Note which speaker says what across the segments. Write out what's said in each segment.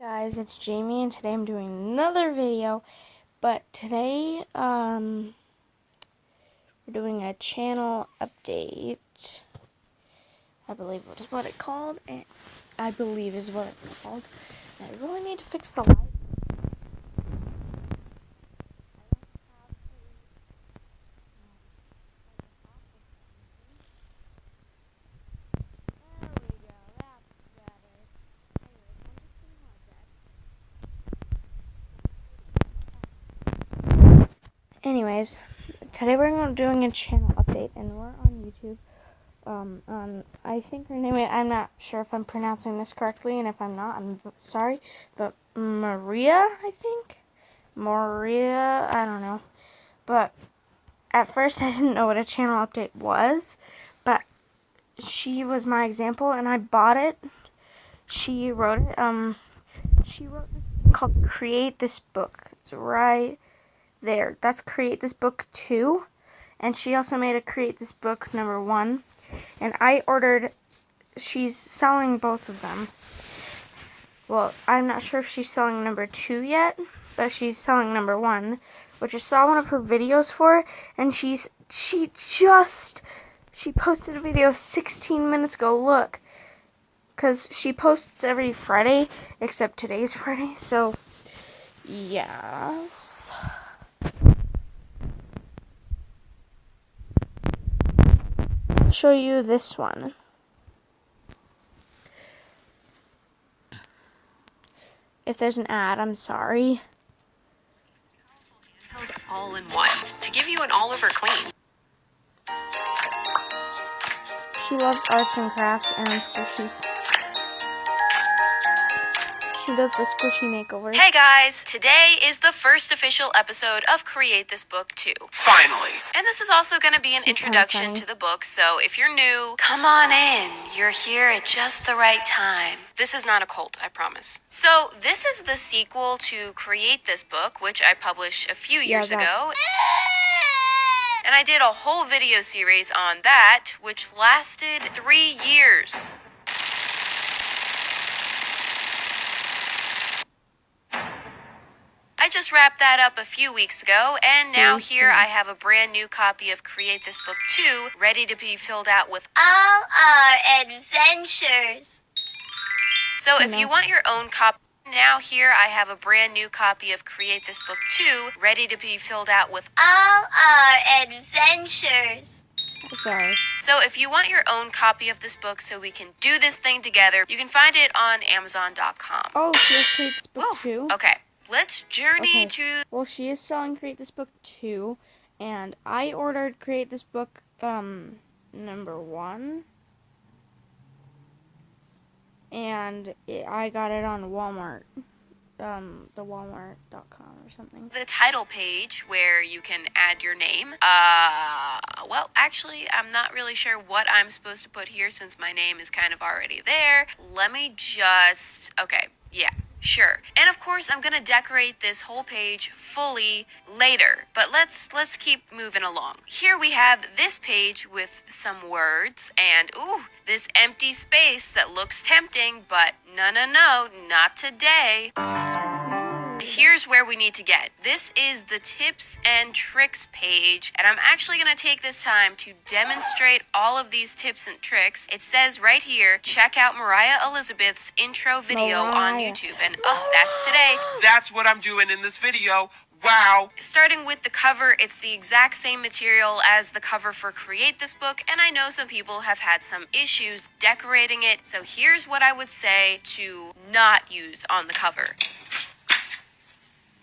Speaker 1: Guys, it's Jamie and today I'm doing another video, but today we're doing a channel update. I believe is what it's called. And I really need to fix the light. Anyways, today we're doing a channel update, and we're on YouTube. I think her name, I'm not sure if I'm pronouncing this correctly, and if I'm not, I'm sorry, but Maria, I think? Maria, I don't know. But at first I didn't know what a channel update was, but she was my example, and I bought it. She wrote it, she wrote this called Create This Book. It's right there. That's Create This Book 2. And she also made a Create This Book number 1. And I ordered, she's selling both of them. Well, I'm not sure if she's selling number 2 yet, but she's selling number 1, which I saw one of her videos for, and she posted a video 16 minutes ago. Look, because she posts every Friday, except today's Friday, so yes. I'll show you this one. If there's an ad, I'm sorry.
Speaker 2: All in one to give you an all-over clean.
Speaker 1: She loves arts and crafts, and she does the squishy makeover.
Speaker 2: Hey guys, today is the first official episode of Create This Book 2.
Speaker 3: Finally!
Speaker 2: And this is also going to be an introduction to the book, so if you're new, come on in. You're here at just the right time. This is not a cult, I promise. So this is the sequel to Create This Book, which I published a few years ago. And I did a whole video series on that, which lasted 3 years. I just wrapped that up a few weeks ago, and now here I have a brand new copy of Create This Book 2, ready to be filled out with all our adventures. So if you want your own copy, now here I have a brand new copy of Create This Book 2, ready to be filled out with all our adventures.
Speaker 1: Sorry.
Speaker 2: So if you want your own copy of this book so we can do this thing together, you can find it on Amazon.com.
Speaker 1: Oh, she has Create This Book 2?
Speaker 2: Okay. Let's journey to...
Speaker 1: Well, she is selling Create This Book 2, and I ordered Create This Book, number 1, and I got it on Walmart, the Walmart.com or something.
Speaker 2: The title page where you can add your name. Well, actually, I'm not really sure what I'm supposed to put here since my name is kind of already there. Let me just... Okay, yeah. Sure. And of course, I'm going to decorate this whole page fully later, but let's keep moving along. Here we have this page with some words and this empty space that looks tempting, but no, not today. Here's where we need to get. This is the tips and tricks page, and I'm actually going to take this time to demonstrate all of these tips and tricks. It says right here, check out Mariah Elizabeth's intro video on YouTube, and that's today.
Speaker 3: That's what I'm doing in this video. Wow!
Speaker 2: Starting with the cover, it's the exact same material as the cover for Create This Book, and I know some people have had some issues decorating it, so here's what I would say to not use on the cover.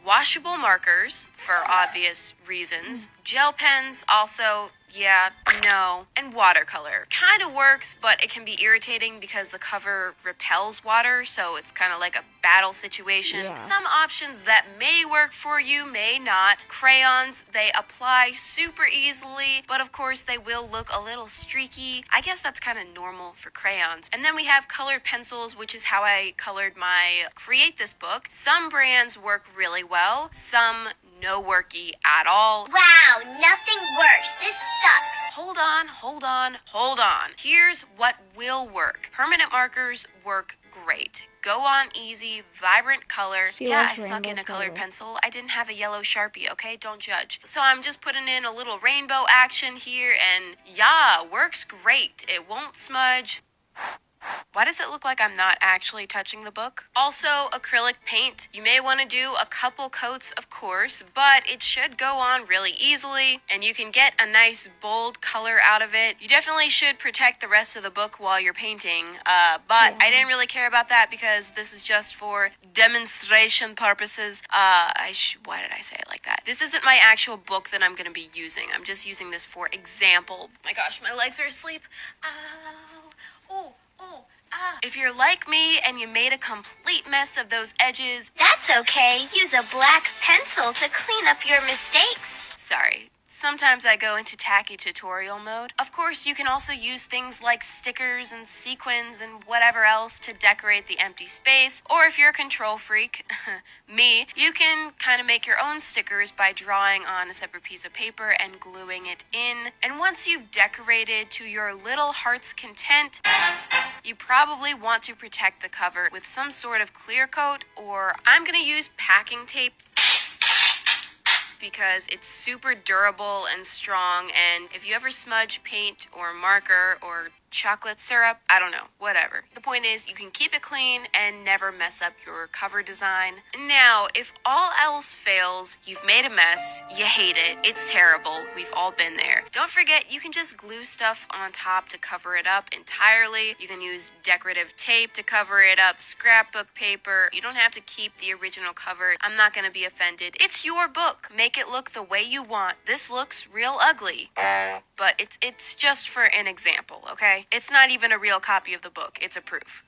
Speaker 2: Washable markers, for obvious reasons. Gel pens, also, yeah, no. And watercolor. Kind of works, but it can be irritating because the cover repels water, so it's kind of like a battle situation.
Speaker 1: Yeah.
Speaker 2: Some options that may work for you may not. Crayons, they apply super easily, but of course they will look a little streaky. I guess that's kind of normal for crayons. And then we have colored pencils, which is how I colored my Create This Book. Some brands work really well, some no worky at all.
Speaker 4: Wow, nothing works. This sucks.
Speaker 2: Hold on. Here's what will work. Permanent markers work great. Go on easy, vibrant color.
Speaker 1: She
Speaker 2: Yeah, I
Speaker 1: loves
Speaker 2: snuck in a
Speaker 1: rainbows, by the
Speaker 2: colored
Speaker 1: way.
Speaker 2: pencil. I didn't have a yellow Sharpie, okay? Don't judge. So I'm just putting in a little rainbow action here, and yeah, works great. It won't smudge. Why does it look like I'm not actually touching the book? Also, acrylic paint. You may want to do a couple coats, of course, but it should go on really easily, and you can get a nice bold color out of it. You definitely should protect the rest of the book while you're painting, but I didn't really care about that because this is just for demonstration purposes. Why did I say it like that? This isn't my actual book that I'm going to be using. I'm just using this for example. My gosh, my legs are asleep. Ow. Oh. If you're like me and you made a complete mess of those edges,
Speaker 4: That's okay. Use a black pencil to clean up your mistakes.
Speaker 2: sorry. Sometimes I go into tacky tutorial mode. Of course, you can also use things like stickers and sequins and whatever else to decorate the empty space. Or if you're a control freak, me, you can kind of make your own stickers by drawing on a separate piece of paper and gluing it in. And once you've decorated to your little heart's content, you probably want to protect the cover with some sort of clear coat, or I'm going to use packing tape because it's super durable and strong, and if you ever smudge paint or marker or chocolate syrup, I don't know, whatever. The point is, you can keep it clean and never mess up your cover design. Now, if all else fails, you've made a mess, you hate it, it's terrible, we've all been there. Don't forget, you can just glue stuff on top to cover it up entirely. You can use decorative tape to cover it up, scrapbook paper. You don't have to keep the original cover. I'm not gonna be offended. It's your book. Make it look the way you want. This looks real ugly, but it's just for an example, okay? It's not even a real copy of the book. It's a proof.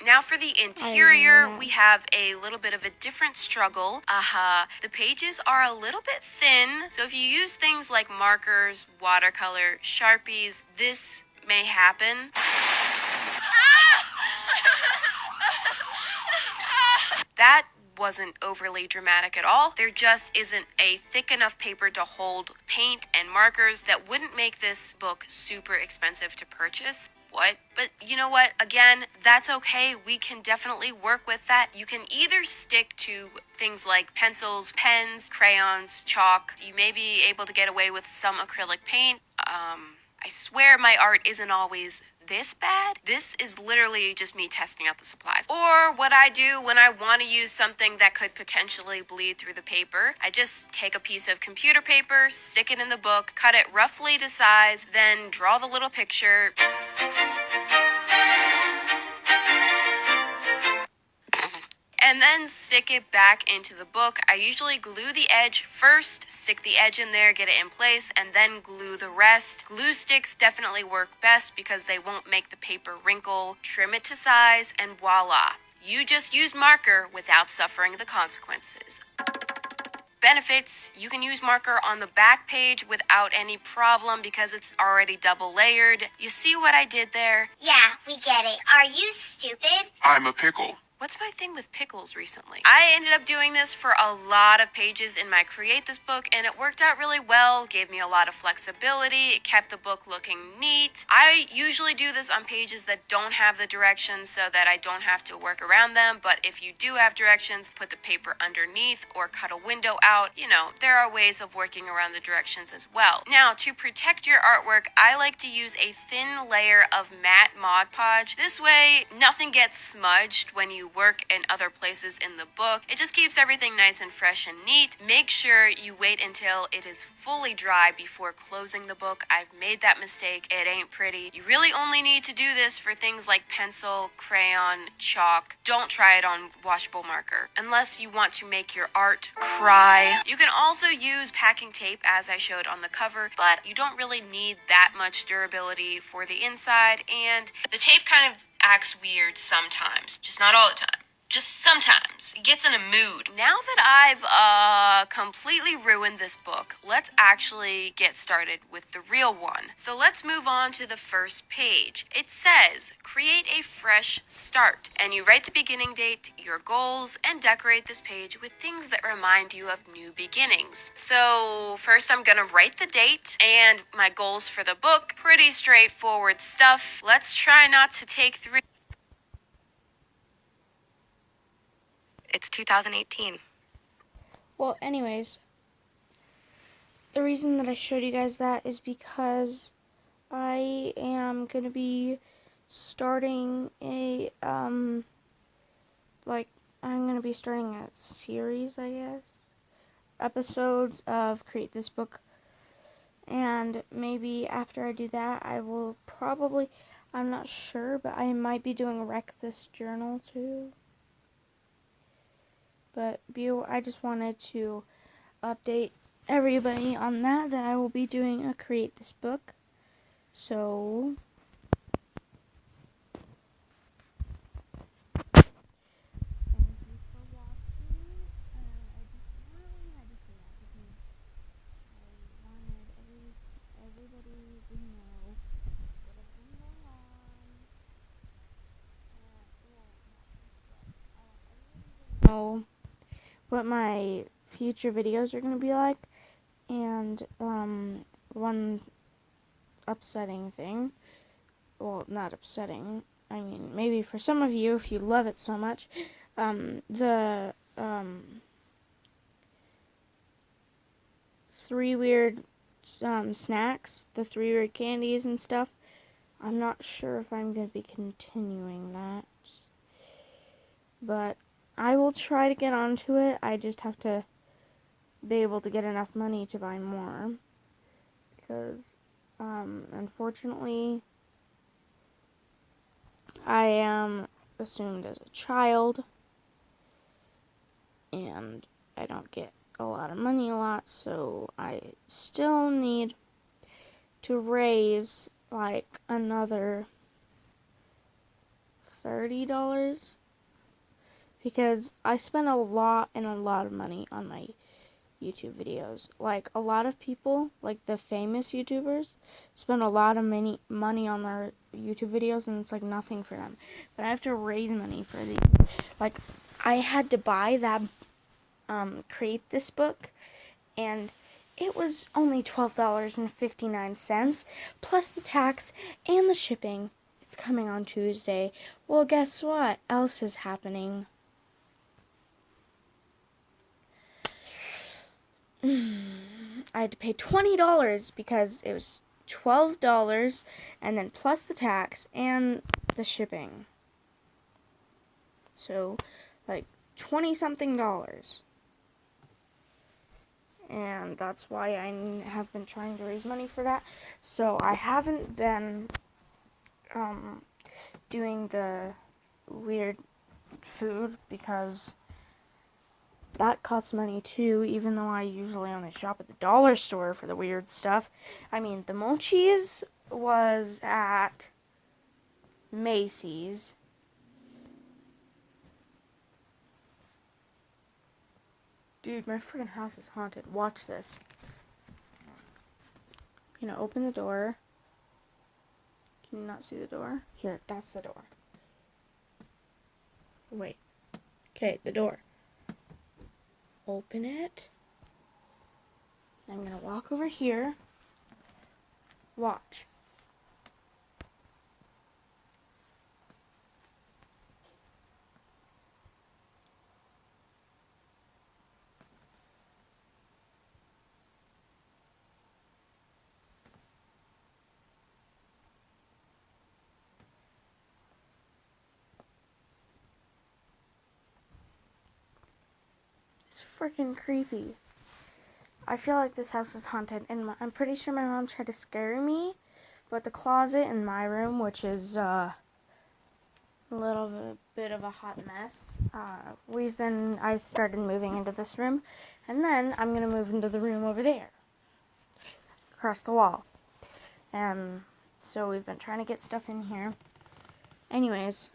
Speaker 2: Now for the interior, we have a little bit of a different struggle. The pages are a little bit thin, so if you use things like markers, watercolor, Sharpies, this may happen. That wasn't overly dramatic at all. There just isn't a thick enough paper to hold paint and markers that wouldn't make this book super expensive to purchase. What? But you know what? Again, that's okay. We can definitely work with that. You can either stick to things like pencils, pens, crayons, chalk. You may be able to get away with some acrylic paint. I swear my art isn't always this bad. This is literally just me testing out the supplies. Or what I do when I want to use something that could potentially bleed through the paper, I just take a piece of computer paper, stick it in the book, cut it roughly to size, then draw the little picture. And then stick it back into the book. I usually glue the edge first, stick the edge in there, get it in place, and then glue the rest. Glue sticks definitely work best because they won't make the paper wrinkle. Trim it to size, and voila. You just use marker without suffering the consequences. Benefits: you can use marker on the back page without any problem because it's already double layered. You see what I did there?
Speaker 4: Yeah, we get it. Are you stupid?
Speaker 3: I'm a pickle.
Speaker 2: What's my thing with pickles recently? I ended up doing this for a lot of pages in my Create This book, and it worked out really well, gave me a lot of flexibility, it kept the book looking neat. I usually do this on pages that don't have the directions so that I don't have to work around them, but if you do have directions, put the paper underneath or cut a window out. You know, there are ways of working around the directions as well. Now, to protect your artwork, I like to use a thin layer of matte Mod Podge. This way, nothing gets smudged when you work in other places in the book. It just keeps everything nice and fresh and neat. Make sure you wait until it is fully dry before closing the book. I've made that mistake. It ain't pretty. You really only need to do this for things like pencil, crayon, chalk. Don't try it on washable marker unless you want to make your art cry. You can also use packing tape as I showed on the cover, but you don't really need that much durability for the inside, and the tape kind of acts weird sometimes, just not all the time. Just sometimes. It gets in a mood. Now that I've completely ruined this book, let's actually get started with the real one. So let's move on to the first page. It says, create a fresh start. And you write the beginning date, your goals, and decorate this page with things that remind you of new beginnings. So first I'm gonna write the date and my goals for the book. Pretty straightforward stuff. Let's try not to take 3
Speaker 5: It's 2018.
Speaker 1: Well, anyways, the reason that I showed you guys that is because I am going to be starting I'm going to be starting a series, I guess, episodes of Create This Book, and maybe after I do that, I will probably, I'm not sure, but I might be doing Wreck This Journal too. But I just wanted to update everybody on that I will be doing a Create This Book. So thank you for watching, and I just really had to say that because I wanted everybody to know what has been going on. I want everybody to know what my future videos are going to be like. And one upsetting thing, well, not upsetting, I mean, maybe for some of you, if you love it so much, the 3 weird snacks, the 3 weird candies and stuff, I'm not sure if I'm going to be continuing that, but I will try to get onto it. I just have to be able to get enough money to buy more, because unfortunately I am assumed as a child, and I don't get a lot of money a lot, so I still need to raise like another $30, because I spend a lot of money on my YouTube videos. Like, a lot of people, like the famous YouTubers, spend a lot of money on their YouTube videos, and it's like nothing for them. But I have to raise money for these. Like, I had to buy that Create This Book, and it was only $12.59 plus the tax and the shipping. It's coming on Tuesday. Well, guess what else is happening? I had to pay $20 because it was $12 and then plus the tax and the shipping. So, like, 20-something dollars. And that's why I have been trying to raise money for that. So I haven't been doing the weird food because that costs money too, even though I usually only shop at the dollar store for the weird stuff. I mean, the Mochis was at Macy's. Dude, my freaking house is haunted. Watch this. You know, open the door. Can you not see the door? Here, that's the door. Wait. Okay, the door. Open it. I'm gonna walk over here. Watch. It's freaking creepy. I feel like this house is haunted, and I'm pretty sure my mom tried to scare me, but the closet in my room, which is a little bit of a hot mess, I started moving into this room, and then I'm going to move into the room over there, across the wall. So we've been trying to get stuff in here. Anyways,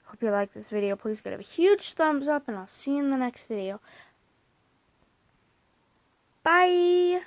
Speaker 1: hope you like this video. Please give it a huge thumbs up, and I'll see you in the next video. Bye!